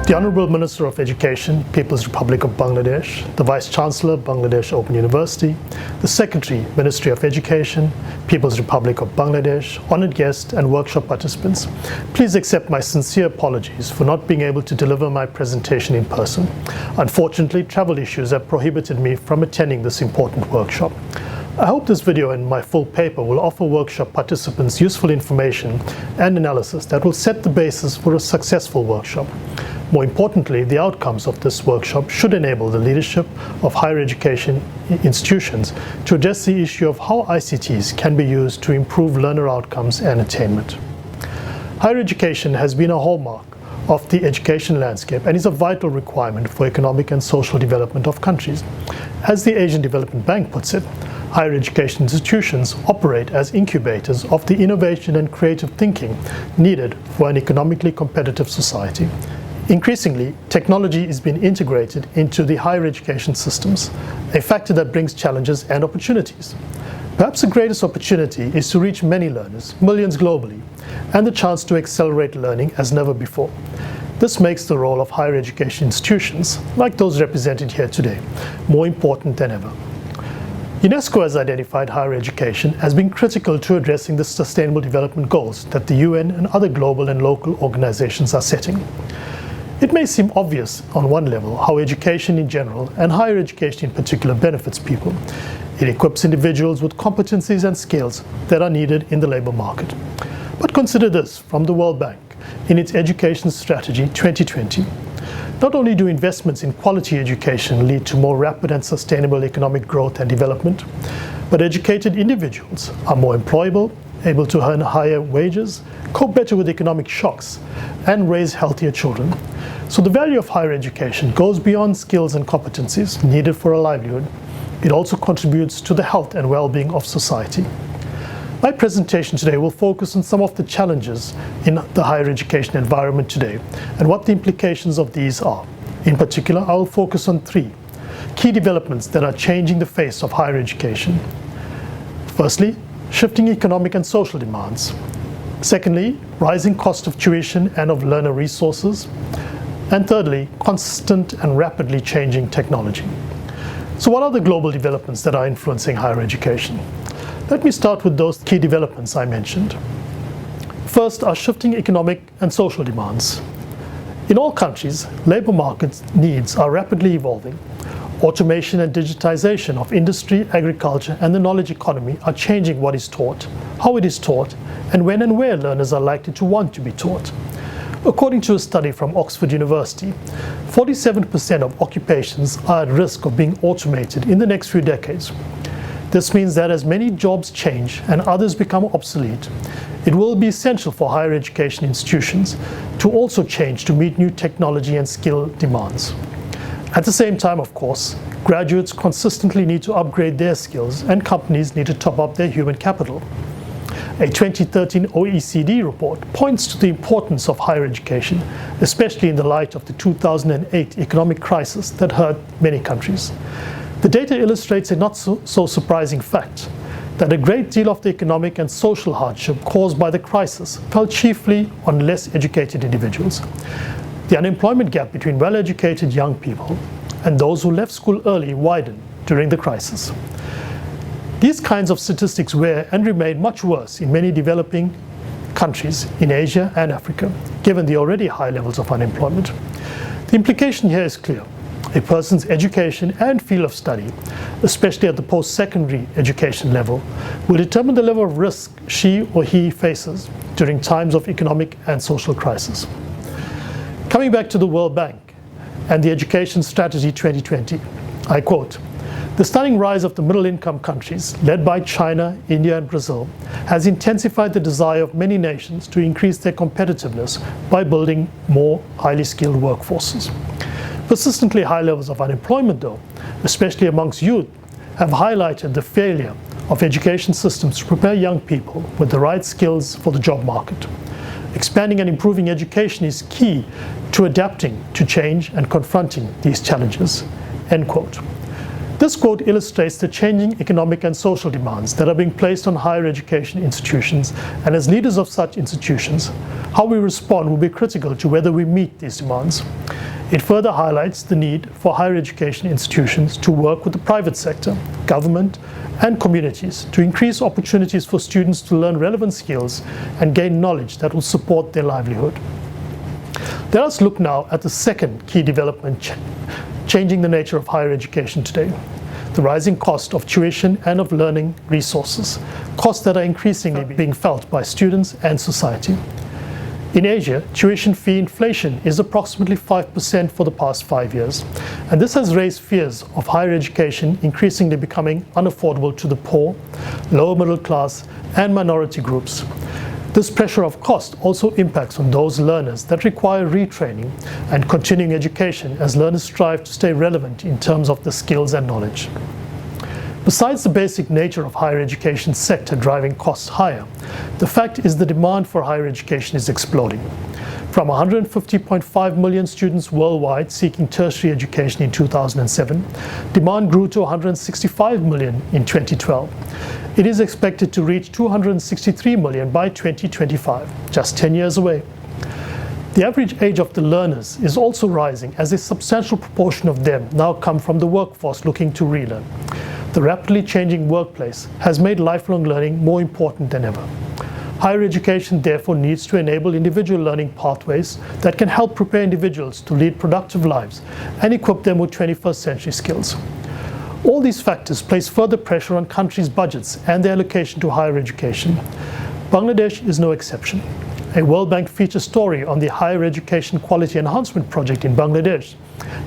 The Honourable Minister of Education, People's Republic of Bangladesh, the Vice-Chancellor, Bangladesh Open University, the Secretary, Ministry of Education, People's Republic of Bangladesh, honoured guests and workshop participants, please accept my sincere apologies for not being able to deliver my presentation in person. Unfortunately, travel issues have prohibited me from attending this important workshop. I hope this video and my full paper will offer workshop participants useful information and analysis that will set the basis for a successful workshop. More importantly, the outcomes of this workshop should enable the leadership of higher education institutions to address the issue of how ICTs can be used to improve learner outcomes and attainment. Higher education has been a hallmark of the education landscape and is a vital requirement for economic and social development of countries. As the Asian Development Bank puts it, higher education institutions operate as incubators of the innovation and creative thinking needed for an economically competitive society. Increasingly, technology is being integrated into the higher education systems, a factor that brings challenges and opportunities. Perhaps the greatest opportunity is to reach many learners, millions globally, and the chance to accelerate learning as never before. This makes the role of higher education institutions, like those represented here today, more important than ever. UNESCO has identified higher education as being critical to addressing the Sustainable Development Goals that the UN and other global and local organizations are setting. It may seem obvious on one level how education in general and higher education in particular benefits people. It equips individuals with competencies and skills that are needed in the labor market. But consider this from the World Bank in its Education Strategy 2020. Not only do investments in quality education lead to more rapid and sustainable economic growth and development, but educated individuals are more employable, able to earn higher wages, cope better with economic shocks, and raise healthier children. So the value of higher education goes beyond skills and competencies needed for a livelihood. It also contributes to the health and well-being of society. My presentation today will focus on some of the challenges in the higher education environment today and what the implications of these are. In particular, I will focus on three key developments that are changing the face of higher education. Firstly, shifting economic and social demands. Secondly, rising cost of tuition and of learner resources. And thirdly, constant and rapidly changing technology. So what are the global developments that are influencing higher education? Let me start with those key developments I mentioned. First are shifting economic and social demands. In all countries, labor market needs are rapidly evolving. Automation and digitization of industry, agriculture, and the knowledge economy are changing what is taught, how it is taught, and when and where learners are likely to want to be taught. According to a study from Oxford University, 47% of occupations are at risk of being automated in the next few decades. This means that as many jobs change and others become obsolete, it will be essential for higher education institutions to also change to meet new technology and skill demands. At the same time, of course, graduates consistently need to upgrade their skills and companies need to top up their human capital. A 2013 OECD report points to the importance of higher education, especially in the light of the 2008 economic crisis that hurt many countries. The data illustrates a not so surprising fact that a great deal of the economic and social hardship caused by the crisis fell chiefly on less educated individuals. The unemployment gap between well-educated young people and those who left school early widened during the crisis. These kinds of statistics were and remain much worse in many developing countries in Asia and Africa, given the already high levels of unemployment. The implication here is clear. A person's education and field of study, especially at the post-secondary education level, will determine the level of risk she or he faces during times of economic and social crisis. Coming back to the World Bank and the Education Strategy 2020, I quote, "The stunning rise of the middle-income countries, led by China, India, and Brazil, has intensified the desire of many nations to increase their competitiveness by building more highly skilled workforces. Persistently high levels of unemployment, though, especially amongst youth, have highlighted the failure of education systems to prepare young people with the right skills for the job market. Expanding and improving education is key to adapting to change and confronting these challenges." End quote. This quote illustrates the changing economic and social demands that are being placed on higher education institutions, and as leaders of such institutions, how we respond will be critical to whether we meet these demands. It further highlights the need for higher education institutions to work with the private sector, government, and communities to increase opportunities for students to learn relevant skills and gain knowledge that will support their livelihood. Let us look now at the second key development changing the nature of higher education today: the rising cost of tuition and of learning resources, costs that are increasingly being felt by students and society. In Asia, tuition fee inflation is approximately 5% for the past 5 years, and this has raised fears of higher education increasingly becoming unaffordable to the poor, lower middle class, and minority groups. This pressure of cost also impacts on those learners that require retraining and continuing education as learners strive to stay relevant in terms of the skills and knowledge. Besides the basic nature of higher education sector driving costs higher, the fact is the demand for higher education is exploding. From 150.5 million students worldwide seeking tertiary education in 2007, demand grew to 165 million in 2012. It is expected to reach 263 million by 2025, just 10 years away. The average age of the learners is also rising, as a substantial proportion of them now come from the workforce looking to relearn. The rapidly changing workplace has made lifelong learning more important than ever. Higher education therefore needs to enable individual learning pathways that can help prepare individuals to lead productive lives and equip them with 21st century skills. All these factors place further pressure on countries' budgets and their allocation to higher education. Bangladesh is no exception. A World Bank feature story on the Higher Education Quality Enhancement Project in Bangladesh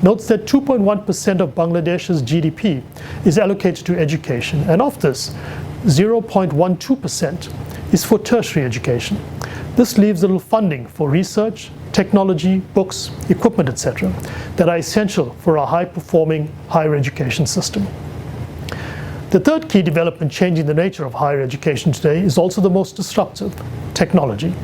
notes that 2.1% of Bangladesh's GDP is allocated to education, and of this, 0.12% is for tertiary education. This leaves little funding for research, technology, books, equipment, etc., that are essential for a high-performing higher education system. The third key development changing the nature of higher education today is also the most disruptive: technology.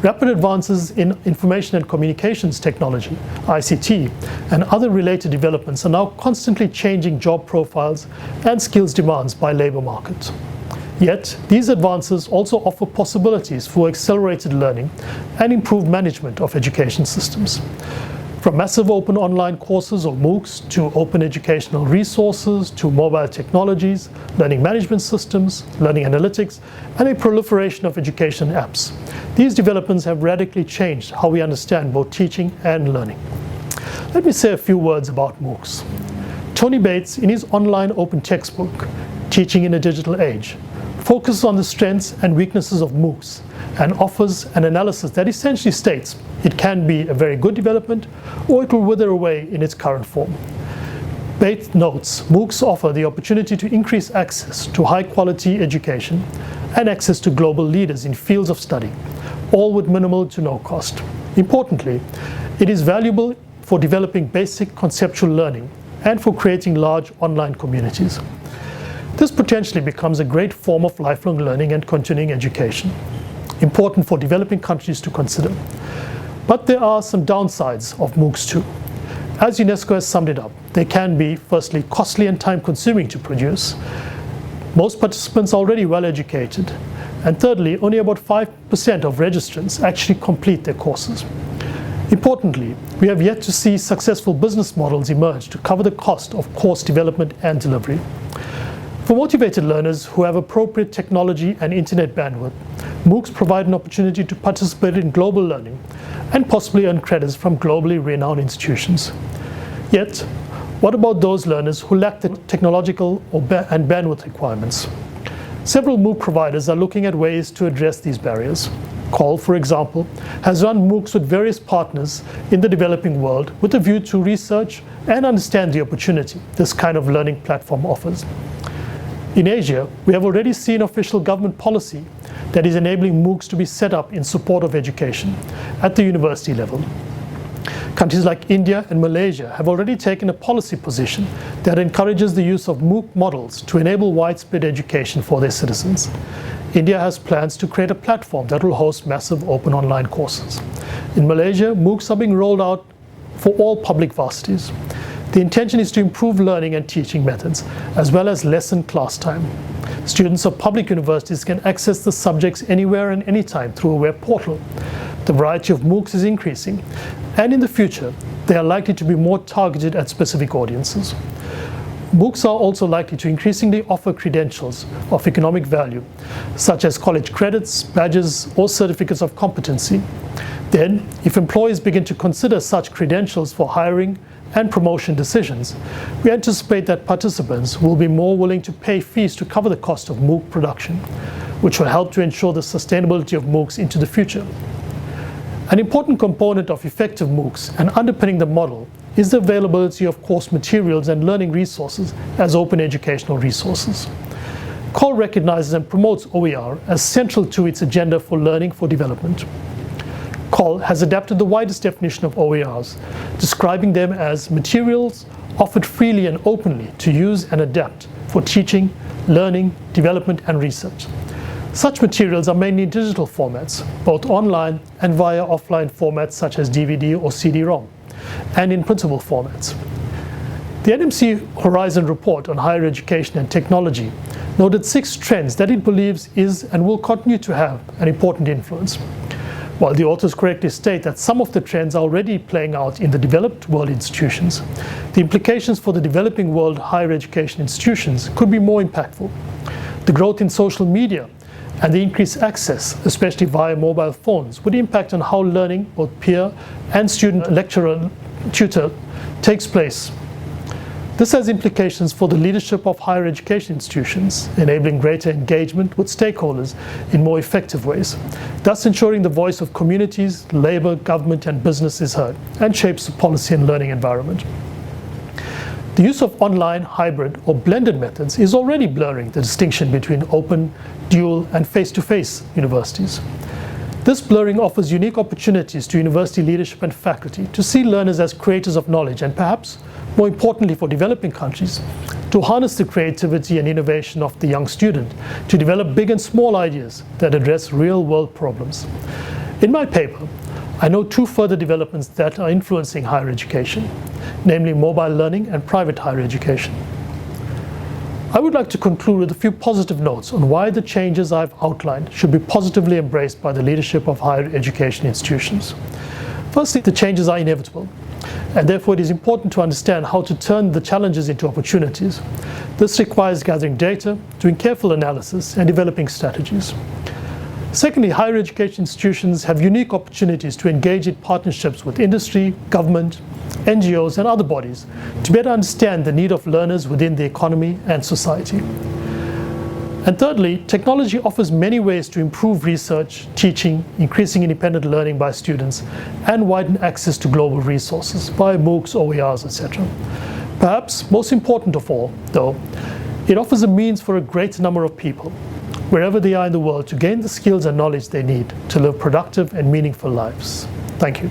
Rapid advances in information and communications technology, ICT, and other related developments are now constantly changing job profiles and skills demands by labor markets. Yet, these advances also offer possibilities for accelerated learning and improved management of education systems. From massive open online courses or MOOCs to open educational resources to mobile technologies, learning management systems, learning analytics, and a proliferation of education apps, these developments have radically changed how we understand both teaching and learning. Let me say a few words about MOOCs. Tony Bates, in his online open textbook, Teaching in a Digital Age, focuses on the strengths and weaknesses of MOOCs and offers an analysis that essentially states it can be a very good development or it will wither away in its current form. Bates notes MOOCs offer the opportunity to increase access to high-quality education and access to global leaders in fields of study, all with minimal to no cost. Importantly, it is valuable for developing basic conceptual learning and for creating large online communities. This potentially becomes a great form of lifelong learning and continuing education, important for developing countries to consider. But there are some downsides of MOOCs too. As UNESCO has summed it up, they can be, firstly, costly and time-consuming to produce. Most participants are already well educated. And thirdly, only about 5% of registrants actually complete their courses. Importantly, we have yet to see successful business models emerge to cover the cost of course development and delivery. For motivated learners who have appropriate technology and internet bandwidth, MOOCs provide an opportunity to participate in global learning and possibly earn credits from globally renowned institutions. Yet, what about those learners who lack the technological and bandwidth requirements? Several MOOC providers are looking at ways to address these barriers. Call, for example, has run MOOCs with various partners in the developing world with a view to research and understand the opportunity this kind of learning platform offers. In Asia, we have already seen official government policy that is enabling MOOCs to be set up in support of education at the university level. Countries like India and Malaysia have already taken a policy position that encourages the use of MOOC models to enable widespread education for their citizens. India has plans to create a platform that will host massive open online courses. In Malaysia, MOOCs are being rolled out for all public varsities. The intention is to improve learning and teaching methods, as well as lessen class time. Students of public universities can access the subjects anywhere and anytime through a web portal. The variety of MOOCs is increasing, and in the future, they are likely to be more targeted at specific audiences. MOOCs are also likely to increasingly offer credentials of economic value, such as college credits, badges, or certificates of competency. Then, if employers begin to consider such credentials for hiring and promotion decisions, we anticipate that participants will be more willing to pay fees to cover the cost of MOOC production, which will help to ensure the sustainability of MOOCs into the future. An important component of effective MOOCs and underpinning the model is the availability of course materials and learning resources as open educational resources. COL recognizes and promotes OER as central to its agenda for learning for development. COL has adapted the widest definition of OERs, describing them as materials offered freely and openly to use and adapt for teaching, learning, development, and research. Such materials are mainly in digital formats, both online and via offline formats such as DVD or CD-ROM, and in printable formats. The NMC Horizon report on higher education and technology noted 6 trends that it believes is and will continue to have an important influence. While the authors correctly state that some of the trends are already playing out in the developed world institutions, the implications for the developing world higher education institutions could be more impactful. The growth in social media and the increased access, especially via mobile phones, would impact on how learning, both peer and student, lecturer, tutor, takes place. This has implications for the leadership of higher education institutions, enabling greater engagement with stakeholders in more effective ways, thus ensuring the voice of communities, labor, government, and business is heard and shapes the policy and learning environment. The use of online, hybrid, or blended methods is already blurring the distinction between open, dual, and face-to-face universities. This blurring offers unique opportunities to university leadership and faculty to see learners as creators of knowledge and perhaps, more importantly for developing countries, to harness the creativity and innovation of the young student to develop big and small ideas that address real-world problems. In my paper, I note 2 further developments that are influencing higher education, namely mobile learning and private higher education. I would like to conclude with a few positive notes on why the changes I've outlined should be positively embraced by the leadership of higher education institutions. Firstly, the changes are inevitable, and therefore it is important to understand how to turn the challenges into opportunities. This requires gathering data, doing careful analysis, and developing strategies. Secondly, higher education institutions have unique opportunities to engage in partnerships with industry, government, NGOs, and other bodies to better understand the need of learners within the economy and society. And thirdly, technology offers many ways to improve research, teaching, increasing independent learning by students, and widen access to global resources via MOOCs, OERs, etc. Perhaps most important of all, though, it offers a means for a greater number of people, wherever they are in the world, to gain the skills and knowledge they need to live productive and meaningful lives. Thank you.